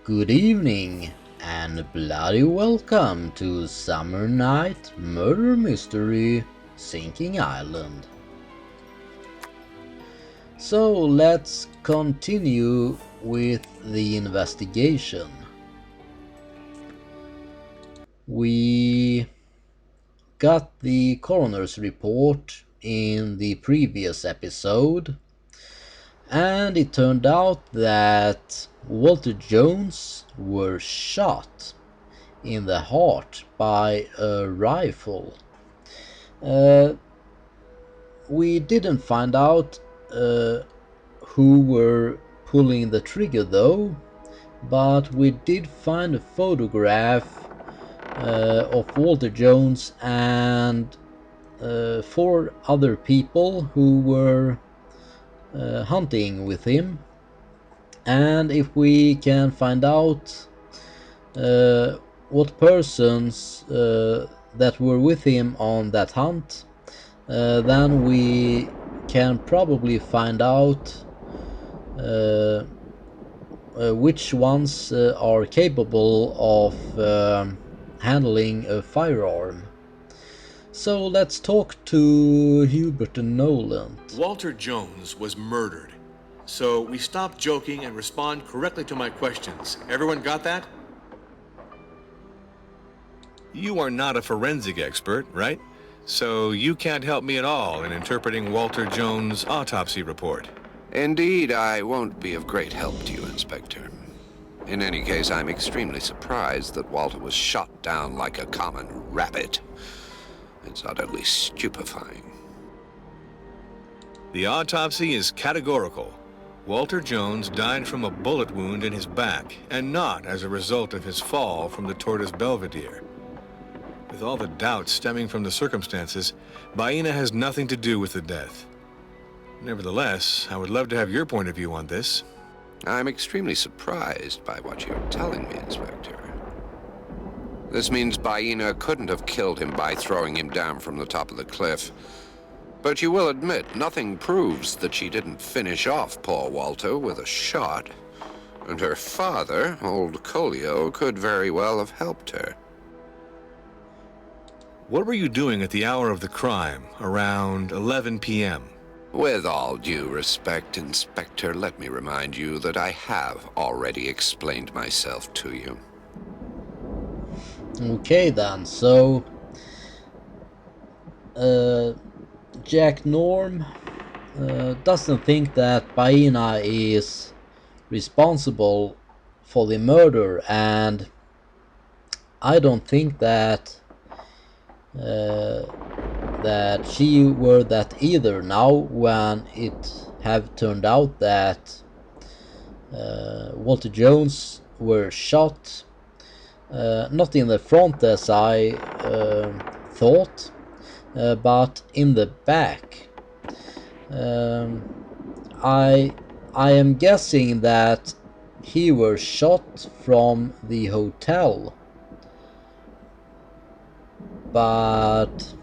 Good evening and bloody welcome to Summer Night Murder Mystery Sinking Island. So let's continue with the investigation. We got the coroner's report in the previous episode, and it turned out that Walter Jones were shot in the heart by a rifle. We didn't find out who were pulling the trigger though, but we did find a photograph of Walter Jones and 4 other people who were hunting with him. And if we can find out what persons that were with him on that hunt, then we can probably find out which ones are capable of handling a firearm. So let's talk to Hubert and Nolan. Walter Jones was murdered. So we stop joking and respond correctly to my questions. Everyone got that? You are not a forensic expert, right? So you can't help me at all in interpreting Walter Jones' autopsy report. Indeed, I won't be of great help to you, Inspector. In any case, I'm extremely surprised that Walter was shot down like a common rabbit. It's utterly stupefying. The autopsy is categorical. Walter Jones died from a bullet wound in his back, and not as a result of his fall from the Tortoise Belvedere. With all the doubts stemming from the circumstances, Baena has nothing to do with the death. Nevertheless, I would love to have your point of view on this. I'm extremely surprised by what you're telling me, Inspector. This means Baena couldn't have killed him by throwing him down from the top of the cliff. But you will admit, nothing proves that she didn't finish off poor Walter with a shot. And her father, old Colio, could very well have helped her. What were you doing at the hour of the crime, around 11 p.m.? With all due respect, Inspector, let me remind you that I have already explained myself to you. Okay then, so Jack Norm doesn't think that Baena is responsible for the murder, and I don't think that that she were that either. Now when it have turned out that Walter Jones were shot, not in the front as I thought, but in the back. I am guessing that he were shot from the hotel, but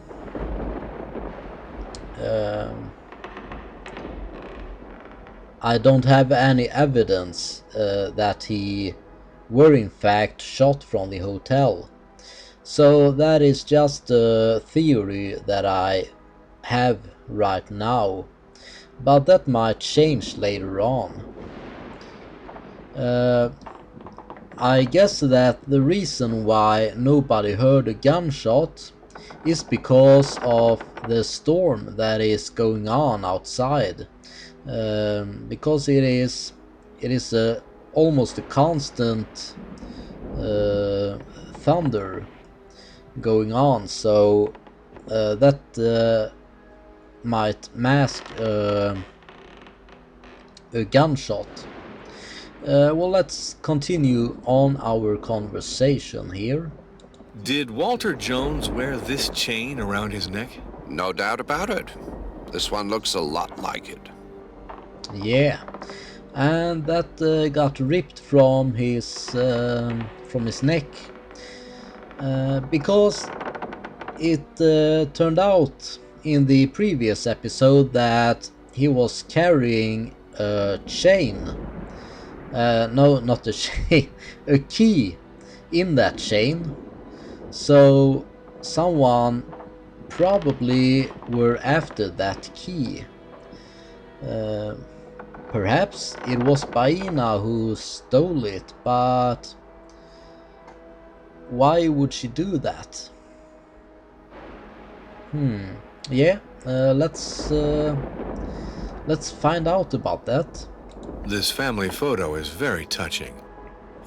I don't have any evidence that he were in fact shot from the hotel. So that is just a theory that I have right now, but that might change later on. I guess that the reason why nobody heard a gunshot is because of the storm that is going on outside, because it is almost a constant thunder going on, so that might mask a gunshot. Well, let's continue on our conversation here. Did Walter Jones wear this chain around his neck? No doubt about it. This one looks a lot like it. Yeah, and that got ripped from his neck, because it turned out in the previous episode that he was carrying a chain No, not a chain, a key in that chain. So someone probably were after that key. Uh, Perhaps it was Baina who stole it, but why would she do that? Yeah, let's find out about that. This family photo is very touching.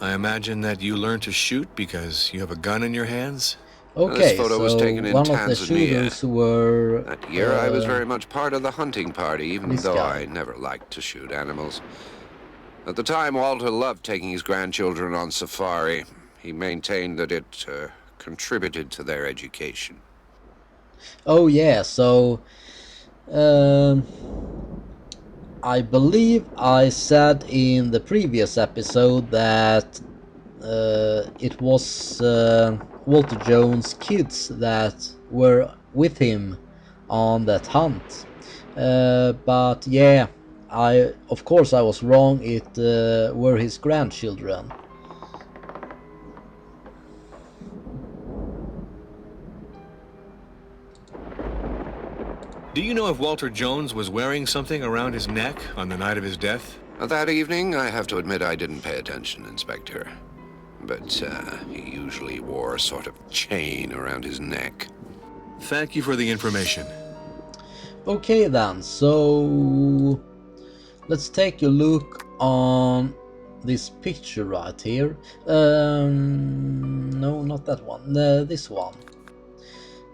I imagine that you learned to shoot because you have a gun in your hands? This Okay, photo was so taken in one of the Tanzania. shooters were That year, I was very much part of the hunting party, even this though guy. I never liked to shoot animals. At the time, Walter loved taking his grandchildren on safari. He maintained that it contributed to their education. Oh yeah, so um, I believe I said in the previous episode that it was Walter Jones' kids that were with him on that hunt. But yeah, of course I was wrong. It were his grandchildren. Do you know if Walter Jones was wearing something around his neck on the night of his death? That evening, I have to admit I didn't pay attention, Inspector. But he usually wore a sort of chain around his neck. Thank you for the information. Okay then, so let's take a look on this picture right here. No, not that one. This one.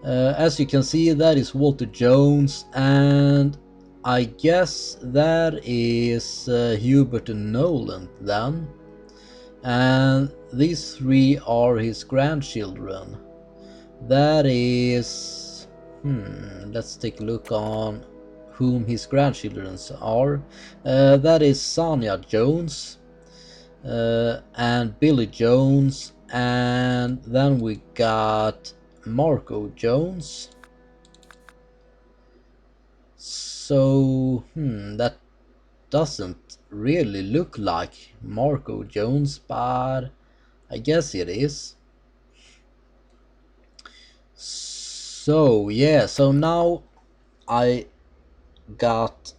As you can see, that is Walter Jones, and I guess that is Hubert and Nolan then. And these three are his grandchildren. That is... let's take a look on whom his grandchildren are. That is Sonia Jones and Billy Jones, and then we got Marco Jones. So that doesn't really look like Marco Jones, but I guess it is. So yeah, so now I got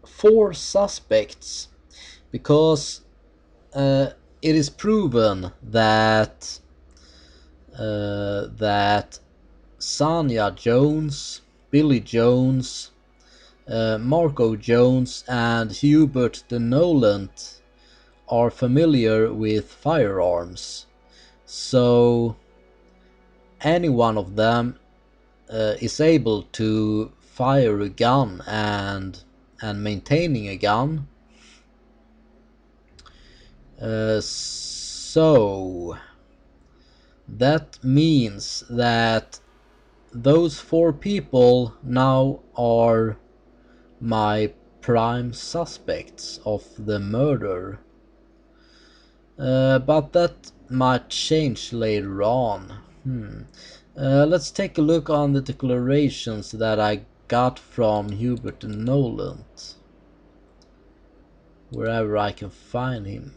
4 suspects because it is proven that that Sonia Jones, Billy Jones, Marco Jones, and Hubert de Nolant are familiar with firearms. So any one of them is able to fire a gun and maintaining a gun. So that means that those 4 people now are my prime suspects of the murder. But that might change later on. Let's take a look on the declarations that I got from Hubert and Noland, wherever I can find him.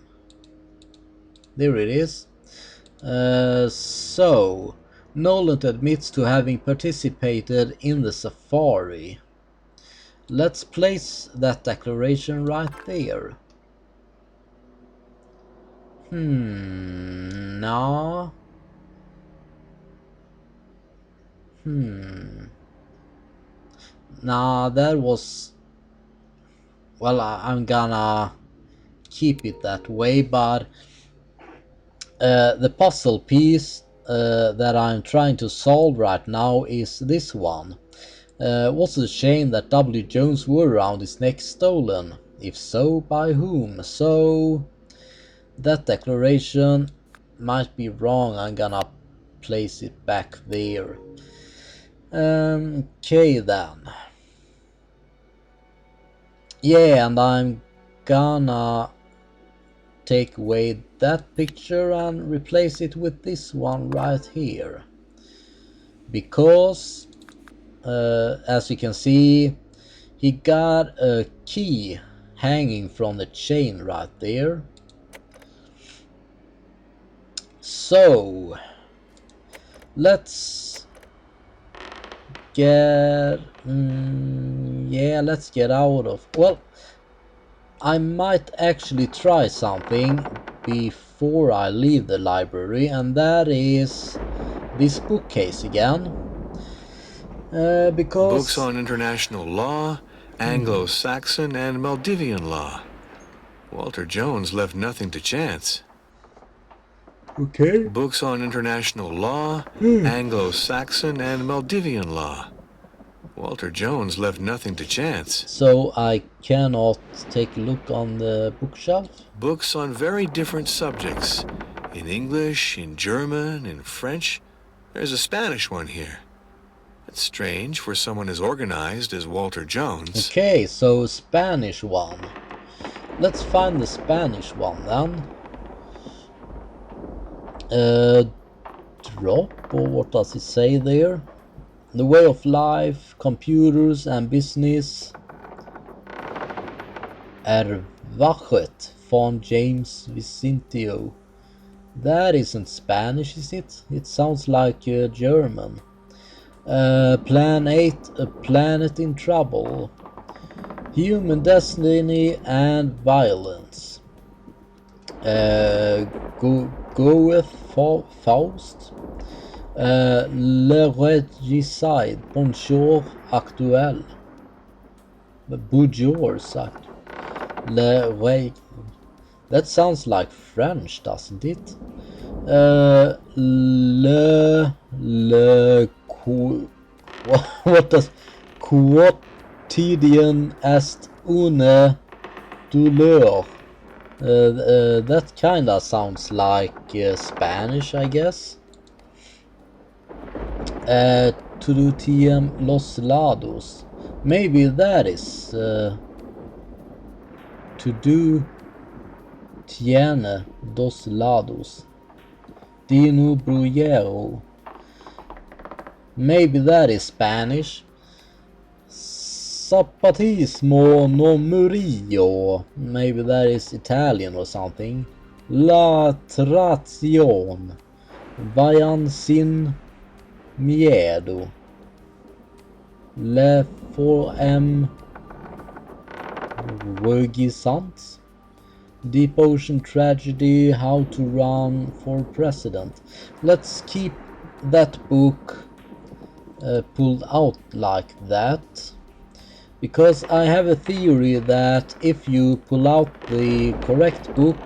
There it is. So, Noland admits to having participated in the safari. Let's place that declaration right there. No. Nah, that was... Well, I'm gonna keep it that way, but the puzzle piece that I'm trying to solve right now is this one. Was the chain that W. Jones wore around his neck stolen? If so, by whom? So that declaration might be wrong. I'm gonna place it back there. Okay then. Yeah, and I'm gonna take away that picture and replace it with this one right here. Because as you can see, he got a key hanging from the chain right there. So let's get let's get out of, well, I might actually try something before I leave the library, and that is this bookcase again. Because Books on international law, Anglo-Saxon, and Maldivian law. Walter Jones left nothing to chance. okay. Books on international law, Anglo-Saxon, and Maldivian law. Walter Jones left nothing to chance. So I cannot take a look on the bookshelf? Books on very different subjects. In English, in German, in French. There's a Spanish one here. It's strange for someone as organized as Walter Jones. Okay, so Spanish one. Let's find the Spanish one then. Drop, or what does it say there? The way of life, computers and business. Erwachet von James Vicentio. That isn't Spanish, is it? It sounds like German. Plan 8, A Planet in Trouble. Human Destiny and Violence. Goeth Faust. Le Regicide. Bonjour Actuel. Bonjour Act. Le Reg. That sounds like French, doesn't it? What does quotidian est une douleur? That kinda sounds like Spanish, I guess. Trutium los lados. Maybe that is to do tiene dos lados. Dino Bruyero. Maybe that is Spanish. Zapatismo no Murillo. Maybe that is Italian or something. La Trazione. Vayan sin miedo. Le Form Regisant. Deep Ocean Tragedy, How to Run for President. Let's keep that book pulled out like that, because I have a theory that if you pull out the correct book,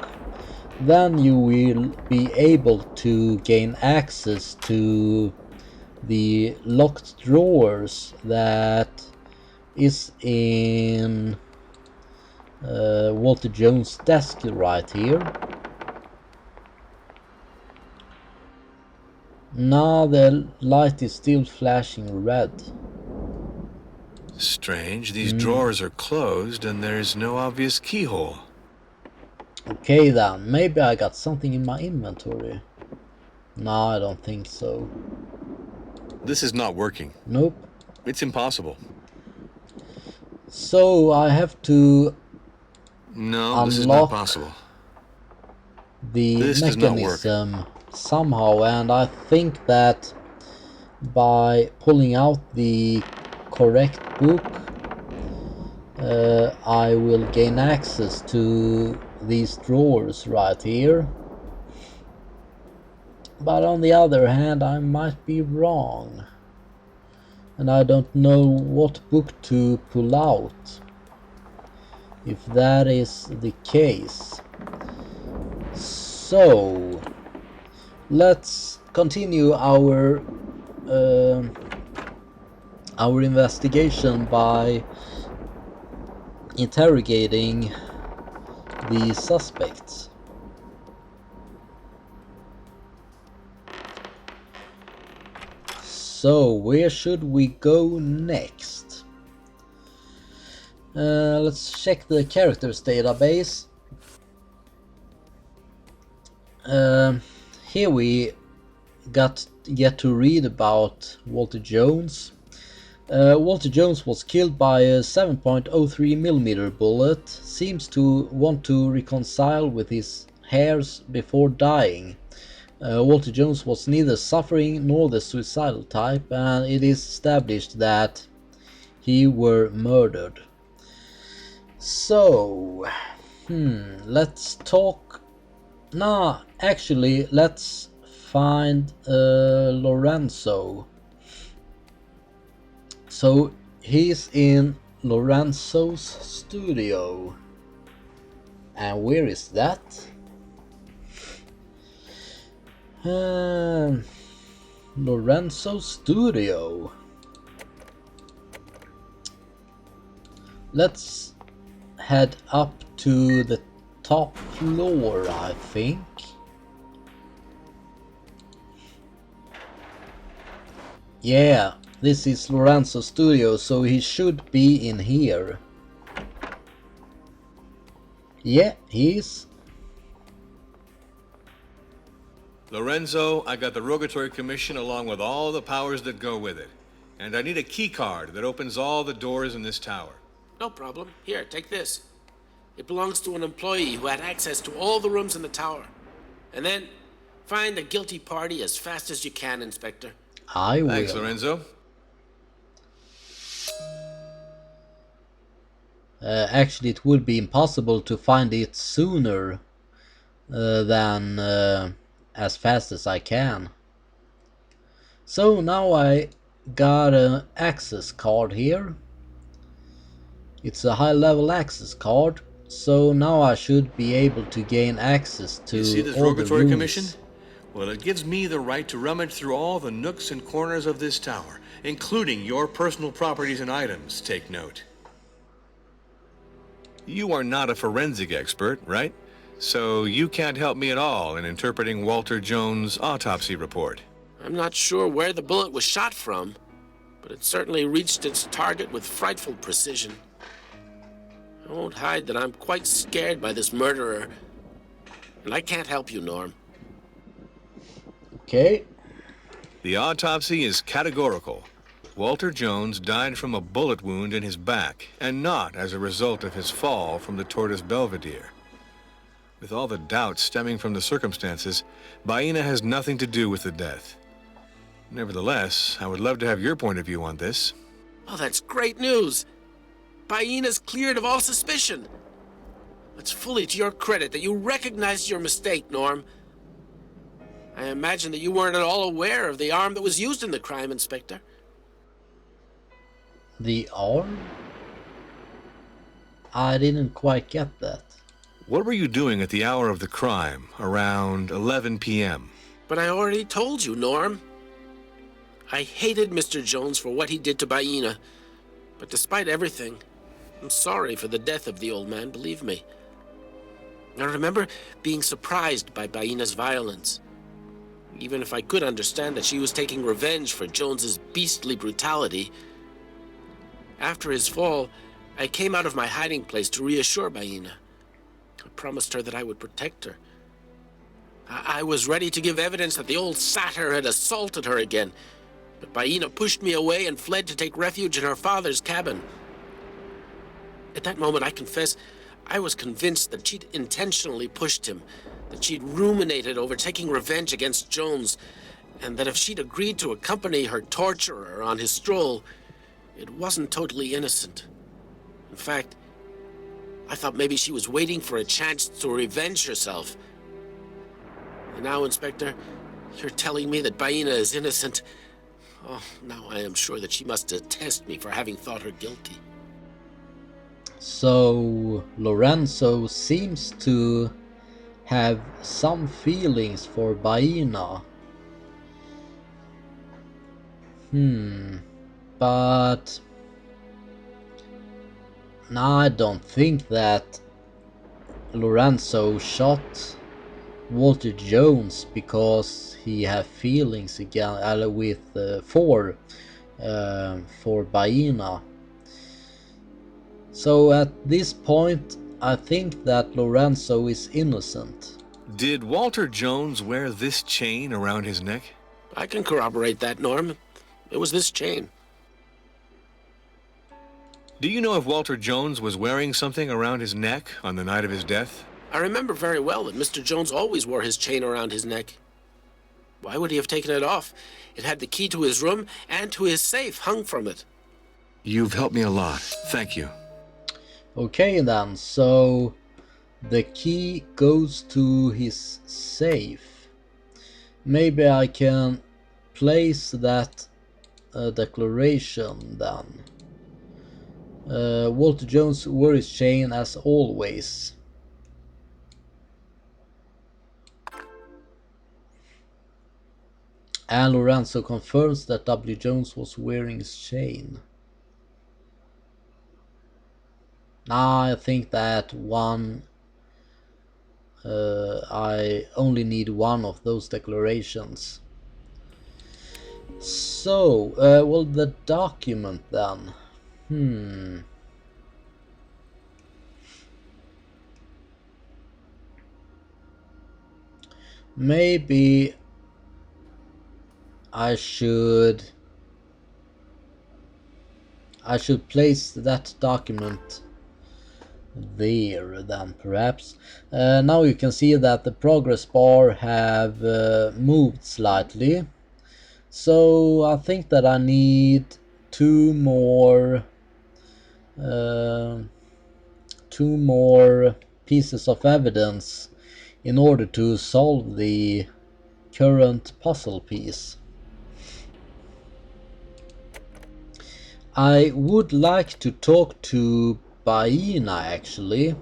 then you will be able to gain access to the locked drawers that is in Walter Jones' desk right here. Now the light is still flashing red. Strange, these drawers are closed and there's no obvious keyhole. Okay then, maybe I got something in my inventory. No, I don't think so. This is not working. Nope. It's impossible. So I have to No, this is not unlock possible. the This does not work. mechanism somehow, and I think that by pulling out the correct book, I will gain access to these drawers right here. But on the other hand, I might be wrong, and I don't know what book to pull out if that is the case. So let's continue our investigation by interrogating the suspects. So where should we go next? Let's check the characters database. Here we get to read about Walter Jones. Walter Jones was killed by a 7.03mm bullet, seems to want to reconcile with his heirs before dying. Walter Jones was neither suffering nor the suicidal type, and it is established that he were murdered. So, let's talk. Nah, actually, let's find Lorenzo. So he's in Lorenzo's studio. And where is that? Lorenzo's studio. Let's head up to the top floor, I think. Yeah, this is Lorenzo's studio, so he should be in here. Yeah, he is. Lorenzo, I got the Rogatory Commission along with all the powers that go with it. And I need a key card that opens all the doors in this tower. No problem. Here, take this. It belongs to an employee who had access to all the rooms in the tower. And then, find the guilty party as fast as you can, Inspector. I will. Thanks, Lorenzo. Actually, it would be impossible to find it sooner than as fast as I can. So now I got an access card here. It's a high-level access card, so now I should be able to gain access to You see this all the Rogatory rooms. Commission? Well, it gives me the right to rummage through all the nooks and corners of this tower, including your personal properties and items, take note. You are not a forensic expert, right? So you can't help me at all in interpreting Walter Jones' autopsy report. I'm not sure where the bullet was shot from, but it certainly reached its target with frightful precision. I won't hide that I'm quite scared by this murderer, and I can't help you, Norm. Okay. The autopsy is categorical. Walter Jones died from a bullet wound in his back, and not as a result of his fall from the Tortoise Belvedere. With all the doubts stemming from the circumstances, Baena has nothing to do with the death. Nevertheless, I would love to have your point of view on this. Oh, that's great news. Baena's cleared of all suspicion. It's fully to your credit that you recognized your mistake, Norm. I imagine that you weren't at all aware of the arm that was used in the crime, Inspector. The arm? I didn't quite get that. What were you doing at the hour of the crime, around 11 p.m.? But I already told you, Norm. I hated Mr. Jones for what he did to Baena. But despite everything, I'm sorry for the death of the old man, believe me. I remember being surprised by Baena's violence. Even if I could understand that she was taking revenge for Jones's beastly brutality. After his fall, I came out of my hiding place to reassure Baena. I promised her that I would protect her. I was ready to give evidence that the old satyr had assaulted her again, but Baena pushed me away and fled to take refuge in her father's cabin. At that moment, I confess, I was convinced that she'd intentionally pushed him, that she'd ruminated over taking revenge against Jones, and that if she'd agreed to accompany her torturer on his stroll, it wasn't totally innocent. In fact, I thought maybe she was waiting for a chance to revenge herself. And now, Inspector, you're telling me that Baena is innocent. Oh, now I am sure that she must detest me for having thought her guilty. So Lorenzo seems to have some feelings for Baena. But no, I don't think that Lorenzo shot Walter Jones because he had feelings again for Baena. So at this point, I think that Lorenzo is innocent. Did Walter Jones wear this chain around his neck? I can corroborate that, Norm. It was this chain. Do you know if Walter Jones was wearing something around his neck on the night of his death? I remember very well that Mr. Jones always wore his chain around his neck. Why would he have taken it off? It had the key to his room and to his safe hung from it. You've helped me a lot. Thank you. Okay then, so the key goes to his safe. Maybe I can place that declaration then. Walter Jones wore his chain as always. And Lorenzo confirms that W. Jones was wearing his chain. Nah, I think that one... I only need one of those declarations. So, well, the document then. Maybe I should place that document there then, perhaps. Now you can see that the progress bar have moved slightly. So I think that I need two more pieces of evidence in order to solve the current puzzle piece. I would like to talk to Baina actually,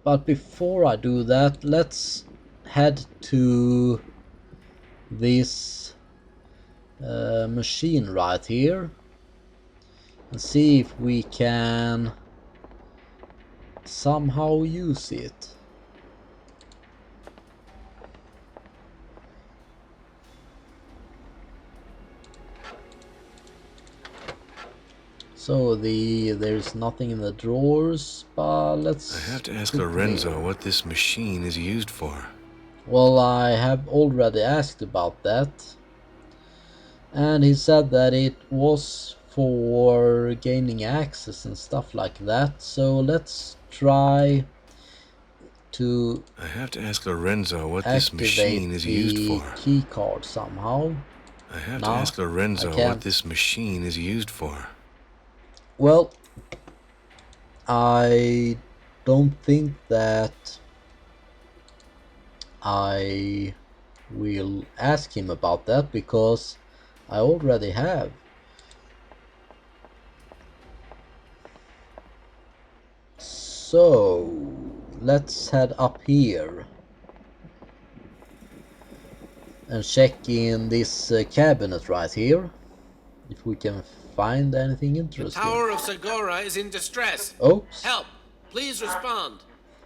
but before I do that, let's head to this machine right here and see if we can somehow use it. So there's nothing in the drawers, but let's... I have to ask Lorenzo what this machine is used for. Well, I have already asked about that. And he said that it was for gaining access and stuff like that. So let's try to... I have to ask Lorenzo what this machine is used for. Activate the key card somehow. I have to ask Lorenzo what this machine is used for. Well, I don't think that I will ask him about that because I already have. So let's head up here and check in this cabinet right here if we can find anything interesting. The Tower of Segura is in distress. Oops. Help! Please respond.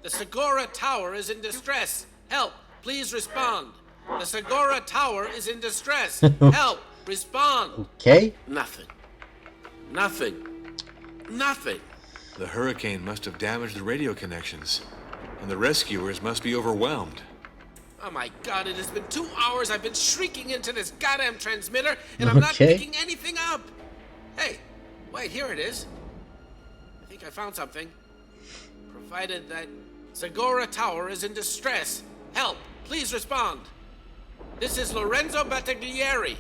The Segura Tower is in distress. Help! Please respond. The Segura Tower is in distress. Help! Respond. Okay. Nothing. Nothing. Nothing. The hurricane must have damaged the radio connections, and the rescuers must be overwhelmed. Oh my God, it has been 2 hours I've been shrieking into this goddamn transmitter, and I'm not picking anything up. Hey, wait, here it is. I think I found something. Provided that Segura Tower is in distress. Help, please respond. This is Lorenzo Battaglieri.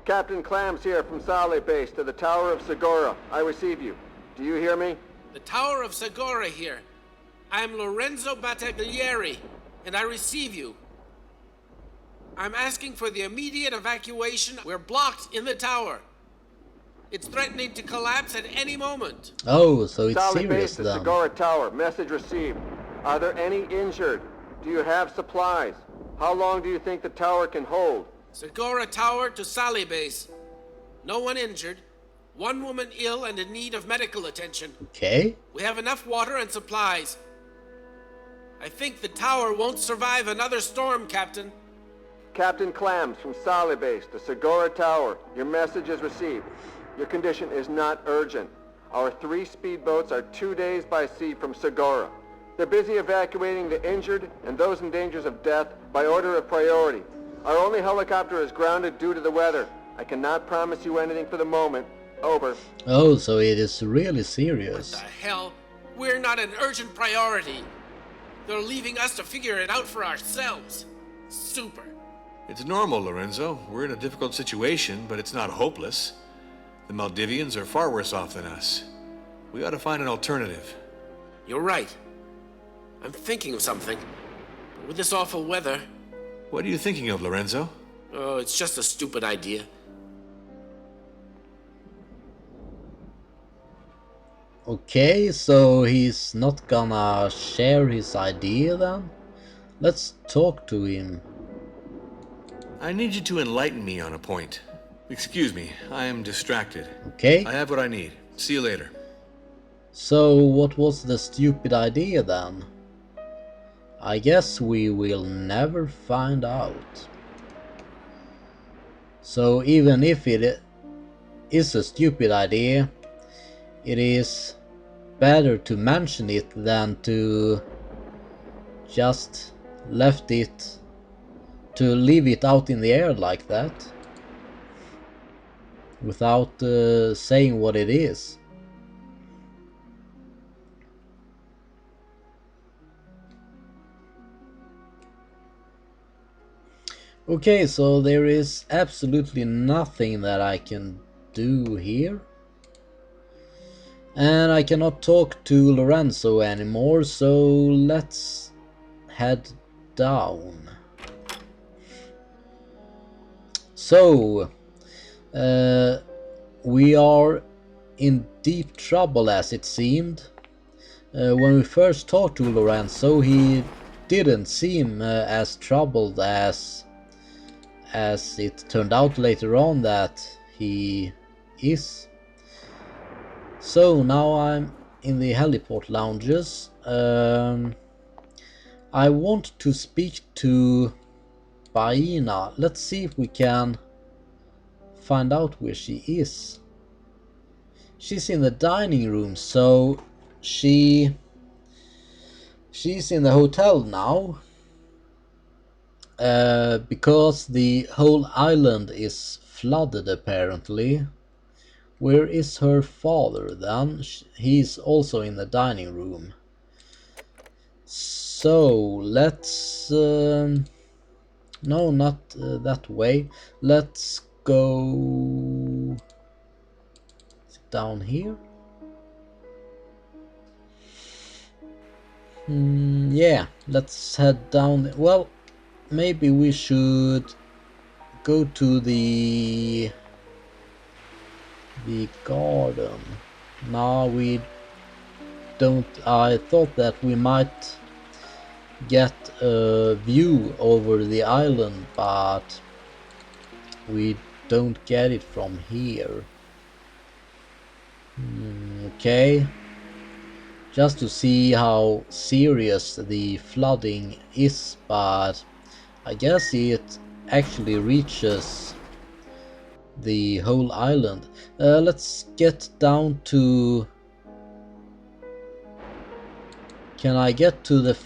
Captain Clams here from Sale Base to the Tower of Segura. I receive you. Do you hear me? The Tower of Segura here. I am Lorenzo Battaglieri, and I receive you. I'm asking for the immediate evacuation. We're blocked in the tower. It's threatening to collapse at any moment. Oh, so it's Sale serious Base to then. Segura Tower. Message received. Are there any injured? Do you have supplies? How long do you think the tower can hold? Segura Tower to Sale Base. No one injured. One woman ill and in need of medical attention. Okay. We have enough water and supplies. I think the tower won't survive another storm, Captain. Captain Clams from Sale Base to Segura Tower. Your message is received. Your condition is not urgent. Our 3 speedboats are 2 days by sea from Segura. They're busy evacuating the injured and those in danger of death by order of priority. Our only helicopter is grounded due to the weather. I cannot promise you anything for the moment, Over. Oh, so it is really What the serious. hell? We're not an urgent priority. They're leaving us to figure it out for ourselves. Super. It's normal, Lorenzo. We're in a difficult situation, but it's not hopeless. The Maldivians are far worse off than us. We ought to find an alternative. You're right. I'm thinking of something. But with this awful weather, What are you thinking of, Lorenzo? oh, it's just a stupid idea. Okay, so he's not gonna share his idea then? Let's talk to him. I need you to enlighten me on a point. Excuse me, I am distracted. Okay, I have what I need. See you later. so what was the stupid idea then? I guess we will never find out. So even if it is a stupid idea, it is better to mention it than to just leave it out in the air like that without saying what it is. Okay, so there is absolutely nothing that I can do here. And I cannot talk to Lorenzo anymore, so let's head down. So, we are in deep trouble as it seemed. When we first talked to Lorenzo, he didn't seem as troubled as it turned out later on that he is. So now I'm in the heliport lounges. I want to speak to Baina. Let's see if we can find out where she is. She's in the dining room, so she's in the hotel now. Because the whole island is flooded apparently. Where is her father then? He's also in the dining room. So let's no, not that way. Let's go down here. Yeah, let's head down. Well, maybe we should go to the garden. No, we don't. I thought that we might get a view over the island, but we don't get it from here. Okay, just to see how serious the flooding is, but I guess it actually reaches the whole island. Let's get down to... Can I get to the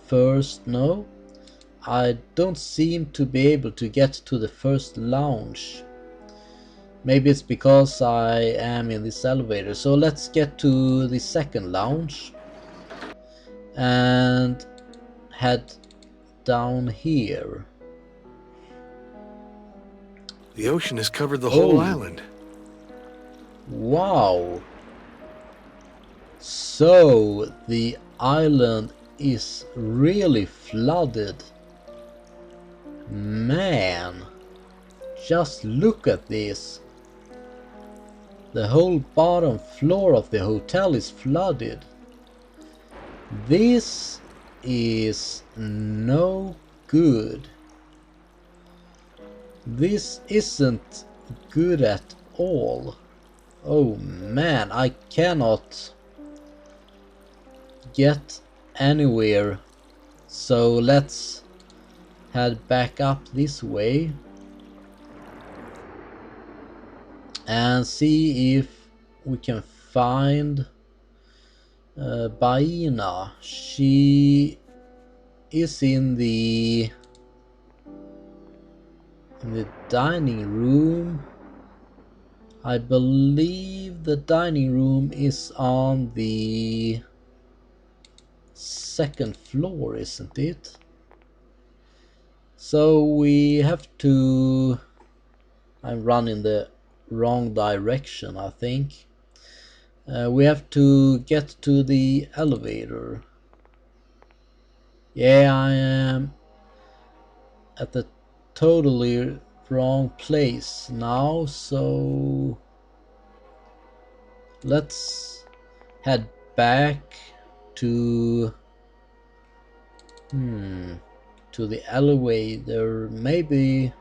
first? No, I don't seem to be able to get to the first lounge. Maybe it's because I am in this elevator. So let's get to the second lounge and head down here. The ocean has covered the whole Oh. island. Wow. So the island is really flooded. Man, just look at this. The whole bottom floor of the hotel is flooded. This is no good. This isn't good at all. Oh man, I cannot get anywhere. So let's head back up this way and see if we can find Baina. She is in the dining room. I believe the dining room is on the second floor, isn't it? So we have to... I'm running the wrong direction, I think. We have to get to the elevator. Yeah, I am at the totally wrong place now, so let's head back to to the elevator. Maybe,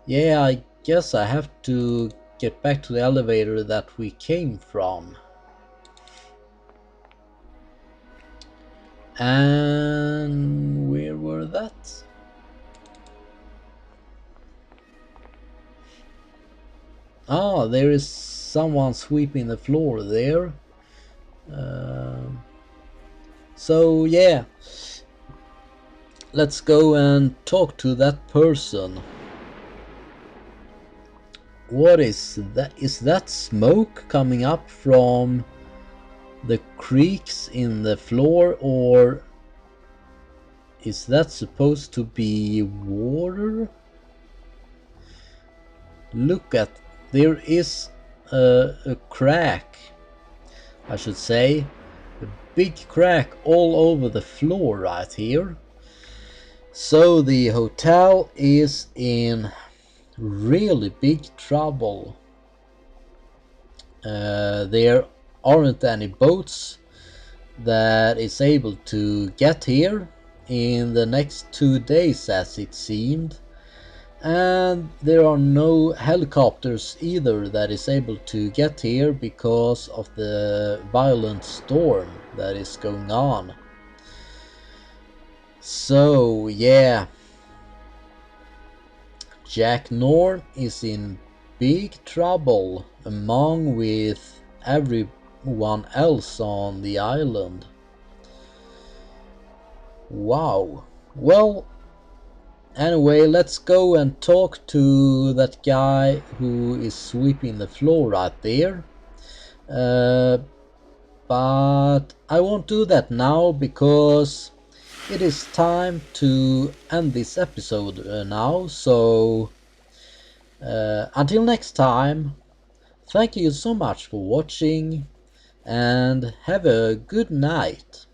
yeah, I guess I have to get back to the elevator that we came from. And where were that? Ah, there is someone sweeping the floor there. So yeah, let's go and talk to that person. What is that? Is that smoke coming up from the creaks in the floor, or is that supposed to be water? Look at, there is a crack, I should say, a big crack all over the floor right here. So the hotel is in really big trouble. There aren't any boats that is able to get here in the next 2 days, as it seemed, and there are no helicopters either that is able to get here because of the violent storm that is going on. So yeah, Jack Norn is in big trouble along with everyone else on the island. Wow. Well, anyway, let's go and talk to that guy who is sweeping the floor right there. But I won't do that now because it is time to end this episode now. So until next time, thank you so much for watching and have a good night.